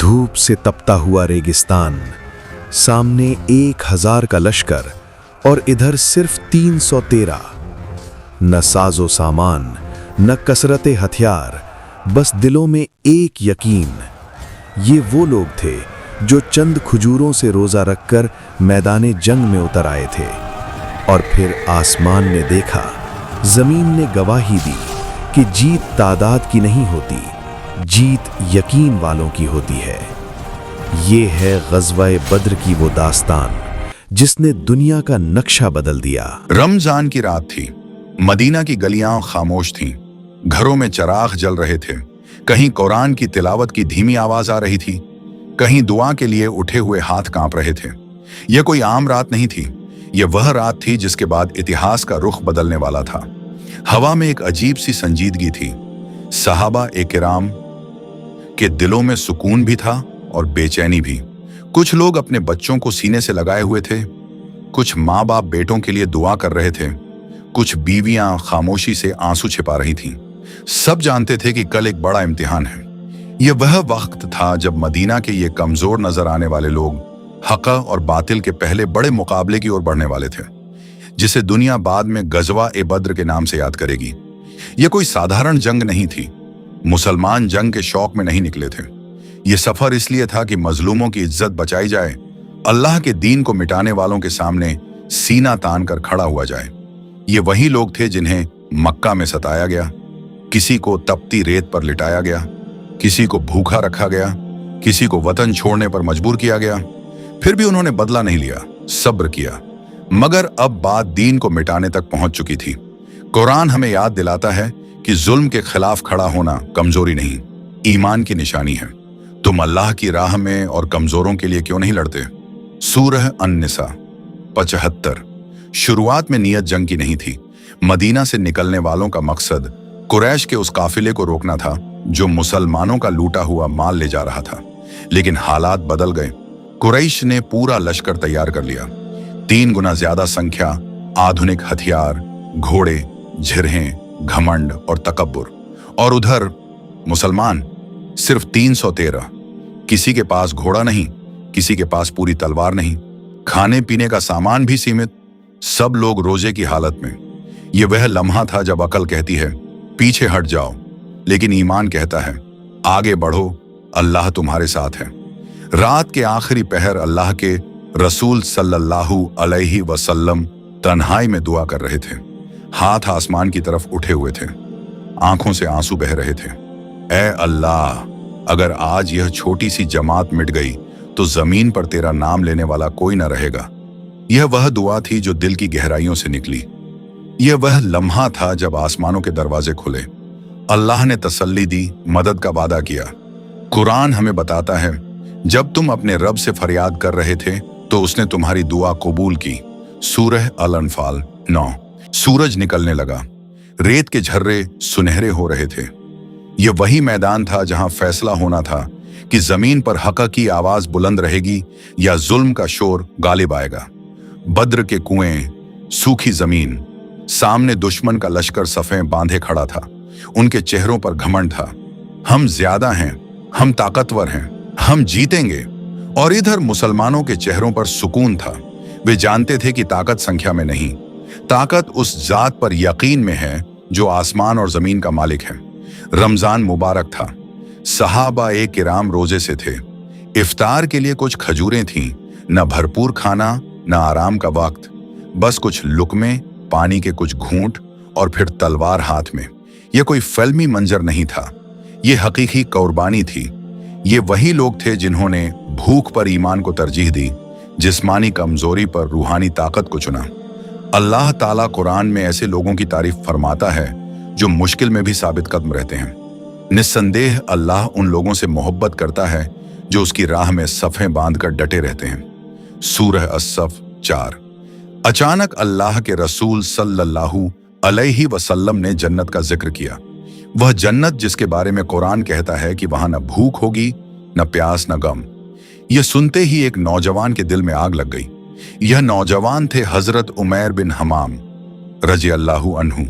धूप से तपता हुआ रेगिस्तान, सामने 1000 का लश्कर और इधर सिर्फ 313। न साजो सामान, न कसरते हथियार, बस दिलों में एक यकीन। ये वो लोग थे जो चंद खजूरों से रोजा रखकर मैदाने जंग में उतर आए थे। और फिर आसमान ने देखा, जमीन ने गवाही दी कि जीत तादाद की नहीं होती, जीत यकीन वालों की होती है। ये है ग़ज़वा-ए बद्र की वो दास्तान जिसने दुनिया का नक्शा बदल दिया। रमजान की रात थी। मदीना की गलियां खामोश थीं। घरों में चराग जल रहे थे। कहीं कुरान की तिलावत की धीमी आवाज आ रही थी, कहीं दुआ के लिए उठे हुए हाथ कांप रहे थे। यह कोई आम रात नहीं थी। यह वह रात थी जिसके बाद इतिहास का रुख बदलने वाला था। हवा में एक अजीब सी संजीदगी थी। सहाबा-ए-किराम के दिलों में सुकून भी था और बेचैनी भी। कुछ लोग अपने बच्चों को सीने से लगाए हुए थे, कुछ माँ बाप बेटों के लिए दुआ कर रहे थे, कुछ बीवियां खामोशी से आंसू छिपा रही थीं। सब जानते थे कि कल एक बड़ा इम्तिहान है। यह वह वक्त था जब मदीना के ये कमजोर नजर आने वाले लोग हक़ और बातिल के पहले बड़े मुकाबले की ओर बढ़ने वाले थे, जिसे दुनिया बाद में ग़ज़वा-ए-बद्र के नाम से याद करेगी। यह कोई साधारण जंग नहीं थी। मुसलमान जंग के शौक में नहीं निकले थे। यह सफर इसलिए था कि मजलूमों की इज्जत बचाई जाए, अल्लाह के दीन को मिटाने वालों के सामने सीना तान कर खड़ा हुआ जाए। ये वही लोग थे जिन्हें मक्का में सताया गया, किसी को तपती रेत पर लिटाया गया, किसी को भूखा रखा गया, किसी को वतन छोड़ने पर मजबूर किया गया। फिर भी उन्होंने बदला नहीं लिया, सब्र किया। मगर अब बात दीन को मिटाने तक पहुंच चुकी थी। कुरान हमें याद दिलाता है कि जुल्म के खिलाफ खड़ा होना कमजोरी नहीं, ईमान की निशानी है। तुम अल्लाह की राह में और कमजोरों के लिए क्यों नहीं लड़ते? सूरह अन-निसा 75। शुरुआत में नियत जंग की नहीं थी। मदीना से निकलने वालों का मकसद कुरैश के उस काफिले को रोकना था जो मुसलमानों का लूटा हुआ माल ले जा रहा था। लेकिन हालात बदल गए। कुरैश ने पूरा लश्कर तैयार कर लिया। 3 गुना ज्यादा संख्या, आधुनिक हथियार, घोड़े, झिरहें, घमंड और तकब्बुर। और उधर मुसलमान सिर्फ 313। किसी के पास घोड़ा नहीं, किसी के पास पूरी तलवार नहीं, खाने पीने का सामान भी सीमित, सब लोग रोजे की हालत में। यह वह लम्हा था जब अकल कहती है पीछे हट जाओ, लेकिन ईमान कहता है आगे बढ़ो, अल्लाह तुम्हारे साथ है। रात के आखिरी पहर अल्लाह के रसूल सल्लल्लाहु अलैहि वसल्लम तन्हाई में दुआ कर रहे थे। हाथ आसमान की तरफ उठे हुए थे, आंखों से आंसू बह रहे थे। ऐ अल्लाह, अगर आज यह छोटी सी जमात मिट गई तो जमीन पर तेरा नाम लेने वाला कोई न रहेगा। यह वह दुआ थी जो दिल की गहराइयों से निकली। यह वह लम्हा था जब आसमानों के दरवाजे खुले, अल्लाह ने तसल्ली दी, मदद का वादा किया। कुरान हमें बताता है जब तुम अपने रब से फरियाद कर रहे थे तो उसने तुम्हारी दुआ कबूल की। सूरह अल-अनफाल 9। सूरज निकलने लगा, रेत के झर्रे सुनहरे हो रहे थे। यह वही मैदान था जहां फैसला होना था कि जमीन पर हक़ की आवाज बुलंद रहेगी या जुल्म का शोर गालिब आएगा। बद्र के कुएं, सूखी जमीन, सामने दुश्मन का लश्कर सफ़ें बांधे खड़ा था। उनके चेहरों पर घमंड था, हम ज्यादा हैं, हम ताकतवर हैं, हम जीतेंगे। और इधर मुसलमानों के चेहरों पर सुकून था। वे जानते थे कि ताकत संख्या में नहीं, ताकत उस जात पर यकीन में है जो आसमान और जमीन का मालिक है। रमजान मुबारक था। सहाबा-ए-किराम रोजे से थे। इफ्तार के लिए कुछ खजूरें थीं, न भरपूर खाना न आराम का वक्त, बस कुछ लुकमे, पानी के कुछ घूंट और फिर तलवार हाथ में। यह कोई फिल्मी मंजर नहीं था, यह हकीकी कुर्बानी थी। ये वही लोग थे जिन्होंने भूख पर ईमान को तरजीह दी, जिस्मानी कमजोरी पर रूहानी ताकत को चुना। अल्लाह ताला कुरान में ऐसे लोगों की तारीफ फरमाता है जो मुश्किल में भी साबित कदम रहते हैं। निस्संदेह अल्लाह उन लोगों से मोहब्बत करता है जो उसकी राह में सफ़ें बांधकर डटे रहते हैं। सूरह अस-सफ 4। अचानक अल्लाह के रसूल सल्लल्लाहु अलैहि वसल्लम ने जन्नत का जिक्र किया। वह जन्नत जिसके बारे में कुरान कहता है कि वहां न भूख होगी, न प्यास, न गम। यह सुनते ही एक नौजवान के दिल में आग लग गई। यह नौजवान थे हजरत उमैर बिन हमाम रजी अल्लाहु अन्हु।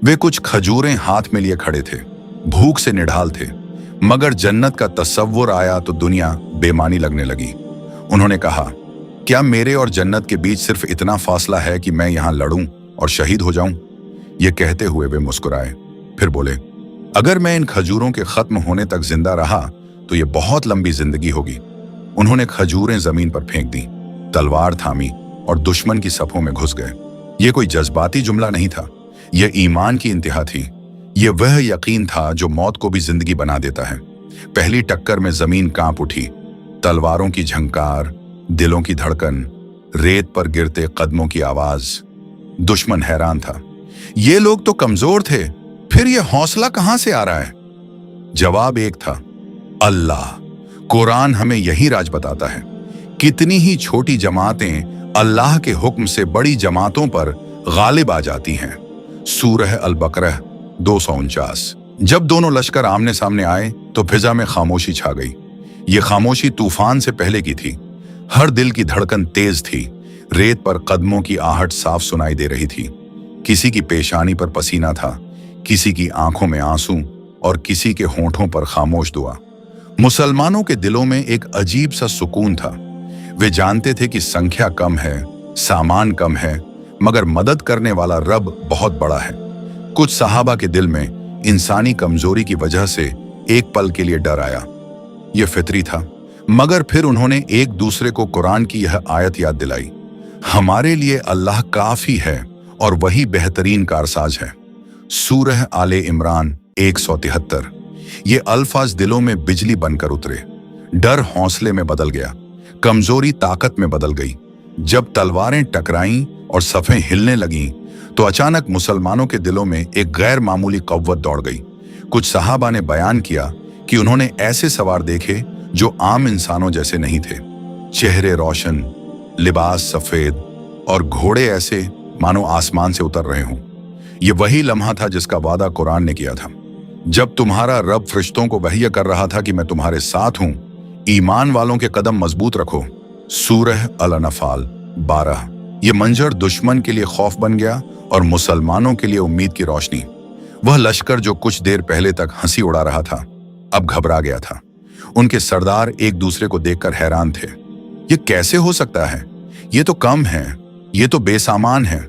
वे कुछ खजूरें हाथ में लिए खड़े थे, भूख से निढाल थे, मगर जन्नत का तस्वुर आया तो दुनिया बेमानी लगने लगी। उन्होंने कहा, क्या मेरे और जन्नत के बीच सिर्फ इतना फासला है कि मैं यहां लड़ूं और शहीद हो जाऊं? ये कहते हुए वे मुस्कुराए, फिर बोले, अगर मैं इन खजूरों के खत्म होने तक जिंदा रहा तो ये बहुत लंबी जिंदगी होगी। उन्होंने खजूरें जमीन पर फेंक दी, तलवार थामी और दुश्मन की सफों में घुस गए। ये कोई जज्बाती जुमला नहीं था, यह ईमान की इंतहा थी। ये वह यकीन था जो मौत को भी जिंदगी बना देता है। पहली टक्कर में जमीन कांप उठी, तलवारों की झंकार, दिलों की धड़कन, रेत पर गिरते कदमों की आवाज। दुश्मन हैरान था, ये लोग तो कमजोर थे, फिर ये हौसला कहां से आ रहा है? जवाब एक था, अल्लाह। कुरान हमें यही राज बताता है। कितनी ही छोटी जमातें अल्लाह के हुक्म से बड़ी जमातों पर गालिब आ जाती हैं। सूरह अल बकरह 249। जब दोनों लश्कर आमने सामने आए तो फिजा में खामोशी छा गई। ये खामोशी तूफान से पहले की थी। हर दिल की धड़कन तेज थी। रेत पर कदमों की आहट साफ सुनाई दे रही थी। किसी की पेशानी पर पसीना था, किसी की आंखों में आंसू और किसी के होंठों पर खामोश दुआ। मुसलमानों के दिलों में एक अजीब सा सुकून था। वे जानते थे कि संख्या कम है, सामान कम है, मगर मदद करने वाला रब बहुत बड़ा है। कुछ सहाबा के दिल में इंसानी कमजोरी की वजह से एक पल के लिए डर आया। यह फितरी था, मगर फिर उन्होंने एक दूसरे को कुरान की यह आयत याद दिलाई, हमारे लिए अल्लाह काफी है और वही बेहतरीन कारसाज है। सूरह आले इमरान 173। ये अल्फाज दिलों में बिजली बनकर उतरे। डर हौसले में बदल गया, कमजोरी ताकत में बदल गई। जब तलवारें टकराईं और सफ़ें हिलने लगीं तो अचानक मुसलमानों के दिलों में एक गैर मामूली कव्वत दौड़ गई। कुछ सहाबा ने बयान किया कि उन्होंने ऐसे सवार देखे जो आम इंसानों जैसे नहीं थे। चेहरे रोशन, लिबास सफेद और घोड़े ऐसे मानो आसमान से उतर रहे हों। ये वही लम्हा था जिसका वादा कुरान ने किया था। जब तुम्हारा रब फरिश्तों को वहय कर रहा था कि मैं तुम्हारे साथ हूं, ईमान वालों के कदम मजबूत रखो। सूरह अल-अनफाल 12। ये मंजर दुश्मन के लिए खौफ बन गया और मुसलमानों के लिए उम्मीद की रोशनी। वह लश्कर जो कुछ देर पहले तक हंसी उड़ा रहा था, अब घबरा गया था। उनके सरदार एक दूसरे को देखकर हैरान थे। ये कैसे हो सकता है? ये तो कम है, ये तो बेसामान है,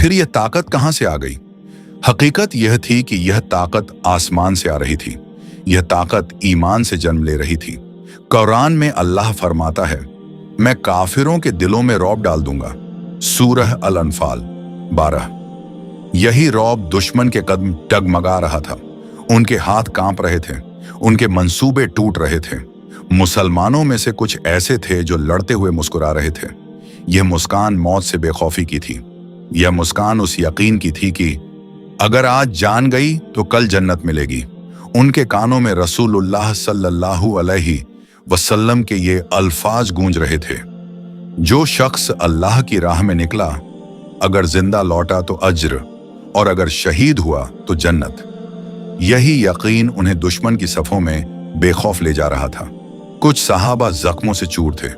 फिर यह ताकत कहां से आ गई? हकीकत यह थी कि यह ताकत आसमान से आ रही थी। यह ताकत ईमान से जन्म ले रही थी। कुरान में अल्लाह फरमाता है, मैं काफिरों के दिलों में रौब डाल दूंगा। सूरह अल-अनफाल 12। यही रौब दुश्मन के कदम डगमगा रहा था। उनके हाथ कांप रहे थे, उनके मंसूबे टूट रहे थे। मुसलमानों में से कुछ ऐसे थे जो लड़ते हुए मुस्कुरा रहे थे। यह मुस्कान मौत से बेखौफी की थी। यह मुस्कान उस यकीन की थी कि अगर आज जान गई तो कल जन्नत मिलेगी। उनके कानों में रसूलुल्लाह सल्लल्लाहु अलैहि वसल्लम के ये अल्फाज गूंज रहे थे, जो शख्स अल्लाह की राह में निकला, अगर जिंदा लौटा तो अज्र और अगर शहीद हुआ तो जन्नत। यही यकीन उन्हें दुश्मन की सफों में बेखौफ ले जा रहा था। कुछ सहाबा जख्मों से चूर थे,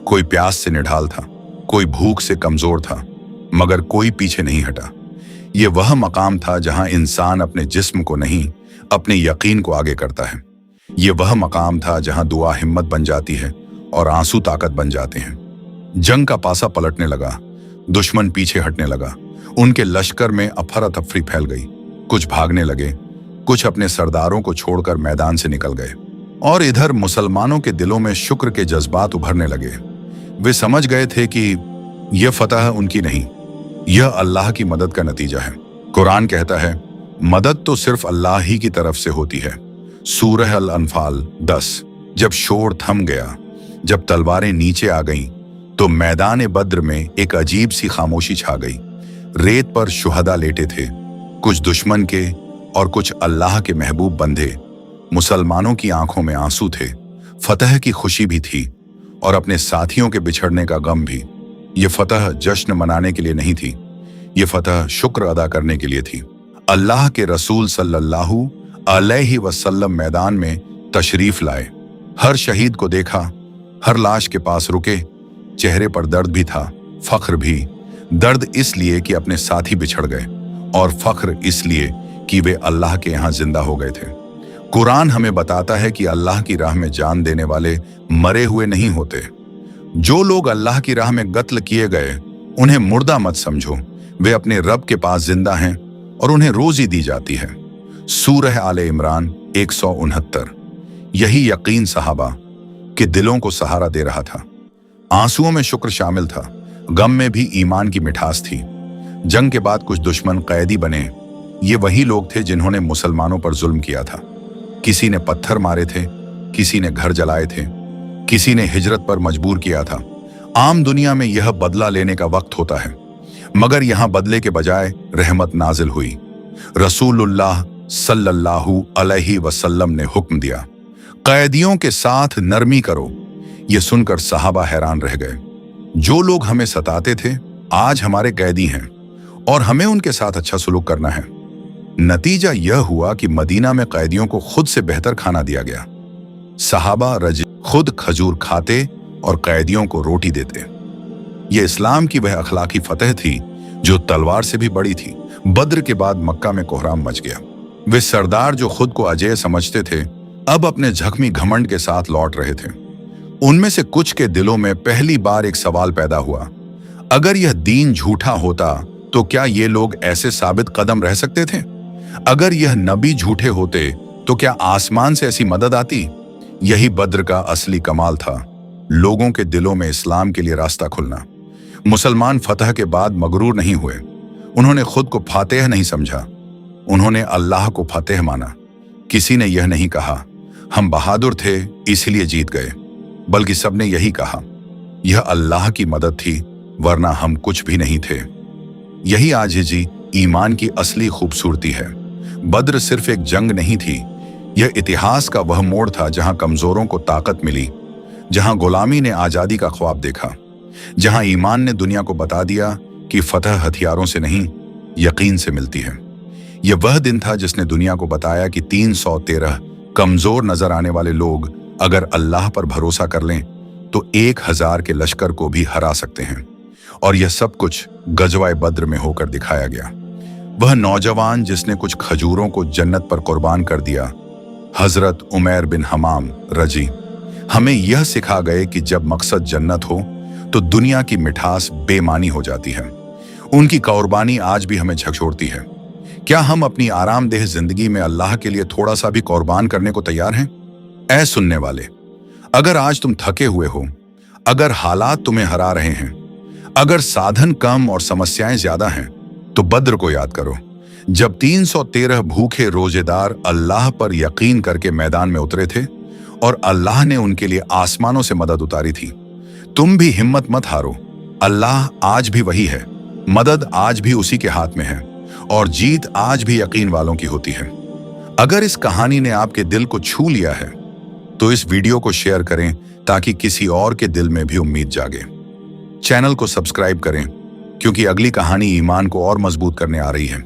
कोई प्यास से निढाल था, कोई भूख से कमजोर था, मगर कोई पीछे नहीं हटा। ये वह मकाम था जहां इंसान अपने जिस्म को नहीं, अपने यकीन को आगे करता है। ये वह मकाम था जहां दुआ हिम्मत बन जाती है और आंसू ताकत बन जाते हैं। जंग का पासा पलटने लगा, दुश्मन पीछे हटने लगा। उनके लश्कर में अफरा तफरी फैल गई। कुछ भागने लगे, कुछ अपने सरदारों को छोड़कर मैदान से निकल गए। और इधर मुसलमानों के दिलों में शुक्र के जज्बात उभरने लगे। वे समझ गए थे कि यह फतह उनकी नहीं, यह अल्लाह की मदद का नतीजा है। कुरान कहता है, मदद तो सिर्फ अल्लाह ही की तरफ से होती है। सूरह अल-अनफाल 10। जब शोर थम गया, जब तलवारें नीचे आ गईं, तो मैदान बद्र में एक अजीब सी खामोशी छा गई। रेत पर शुहदा लेटे थे, कुछ दुश्मन के और कुछ अल्लाह के महबूब बंधे। मुसलमानों की आंखों में आंसू थे, फतह की खुशी भी थी और अपने साथियों के बिछड़ने का गम भी। ये फतह जश्न मनाने के लिए नहीं थी, ये फतह शुक्र अदा करने के लिए थी। अल्लाह के रसूल सल्लल्लाहु अलैहि वसल्लम मैदान में तशरीफ लाए। हर शहीद को देखा, हर लाश के पास रुके। चेहरे पर दर्द भी था, फख्र भी। दर्द इसलिए कि अपने साथी बिछड़ गए और फख्र इसलिए कि वे अल्लाह के यहाँ जिंदा हो गए थे। कुरान हमें बताता है कि अल्लाह की राह में जान देने वाले मरे हुए नहीं होते। जो लोग अल्लाह की राह में कत्ल किए गए उन्हें मुर्दा मत समझो, वे अपने रब के पास जिंदा हैं और उन्हें रोजी दी जाती है। सूरह आले इमरान 169। यही यकीन सहाबा के दिलों को सहारा दे रहा था। आंसुओं में शुक्र शामिल था, गम में भी ईमान की मिठास थी। जंग के बाद कुछ दुश्मन कैदी बने। ये वही लोग थे जिन्होंने मुसलमानों पर जुल्म किया था। किसी ने पत्थर मारे थे, किसी ने घर जलाए थे, किसी ने हिजरत पर मजबूर किया था। आम दुनिया में यह बदला लेने का वक्त होता है, मगर यहां बदले के बजाय रहमत नाजिल हुई। रसूलुल्लाह सल्लल्लाहु अलैहि वसल्लम ने हुक्म दिया, कैदियों के साथ नरमी करो। यह सुनकर सहाबा हैरान रह गए। जो लोग हमें सताते थे आज हमारे कैदी हैं और हमें उनके साथ अच्छा सलूक करना है। नतीजा यह हुआ कि मदीना में कैदियों को खुद से बेहतर खाना दिया गया। सहाबा रजी खुद खजूर खाते और कैदियों को रोटी देते। यह इस्लाम की वह अखलाकी फतह थी जो तलवार से भी बड़ी थी। बद्र के बाद मक्का में कोहराम मच गया। वे सरदार जो खुद को अजेय समझते थे अब अपने जख्मी घमंड के साथ लौट रहे थे। उनमें से कुछ के दिलों में पहली बार एक सवाल पैदा हुआ, अगर यह दीन झूठा होता तो क्या ये लोग ऐसे साबित कदम रह सकते थे? अगर यह नबी झूठे होते तो क्या आसमान से ऐसी मदद आती? यही बद्र का असली कमाल था, लोगों के दिलों में इस्लाम के लिए रास्ता खुलना। मुसलमान फतह के बाद मगरूर नहीं हुए। उन्होंने खुद को फातेह नहीं समझा, उन्होंने अल्लाह को फतेह माना। किसी ने यह नहीं कहा हम बहादुर थे इसलिए जीत गए, बल्कि सबने यही कहा यह अल्लाह की मदद थी वरना हम कुछ भी नहीं थे। यही आजिज़ी ईमान की असली खूबसूरती है। बद्र सिर्फ एक जंग नहीं थी, यह इतिहास का वह मोड़ था जहां कमजोरों को ताकत मिली, जहां गुलामी ने आजादी का ख्वाब देखा, जहां ईमान ने दुनिया को बता दिया कि फतह हथियारों से नहीं यकीन से मिलती है। यह वह दिन था जिसने दुनिया को बताया कि 313 कमजोर नजर आने वाले लोग अगर अल्लाह पर भरोसा कर लें तो 1000 के लश्कर को भी हरा सकते हैं। और यह सब कुछ गजवाए बद्र में होकर दिखाया गया। वह नौजवान जिसने कुछ खजूरों को जन्नत पर कुर्बान कर दिया, हजरत उमैर बिन हमाम रजी, हमें यह सिखा गए कि जब मकसद जन्नत हो तो दुनिया की मिठास बेमानी हो जाती है। उनकी कुर्बानी आज भी हमें झकझोरती है। क्या हम अपनी आरामदेह जिंदगी में अल्लाह के लिए थोड़ा सा भी कुर्बान करने को तैयार हैं? ऐ सुनने वाले, अगर आज तुम थके हुए हो, अगर हालात तुम्हें हरा रहे हैं, अगर साधन कम और समस्याएं ज्यादा हैं, तो बद्र को याद करो, जब 313 भूखे रोजेदार अल्लाह पर यकीन करके मैदान में उतरे थे और अल्लाह ने उनके लिए आसमानों से मदद उतारी थी। तुम भी हिम्मत मत हारो, अल्लाह आज भी वही है, मदद आज भी उसी के हाथ में है और जीत आज भी यकीन वालों की होती है। अगर इस कहानी ने आपके दिल को छू लिया है तो इस वीडियो को शेयर करें ताकि किसी और के दिल में भी उम्मीद जागे। चैनल को सब्सक्राइब करें क्योंकि अगली कहानी ईमान को और मजबूत करने आ रही है।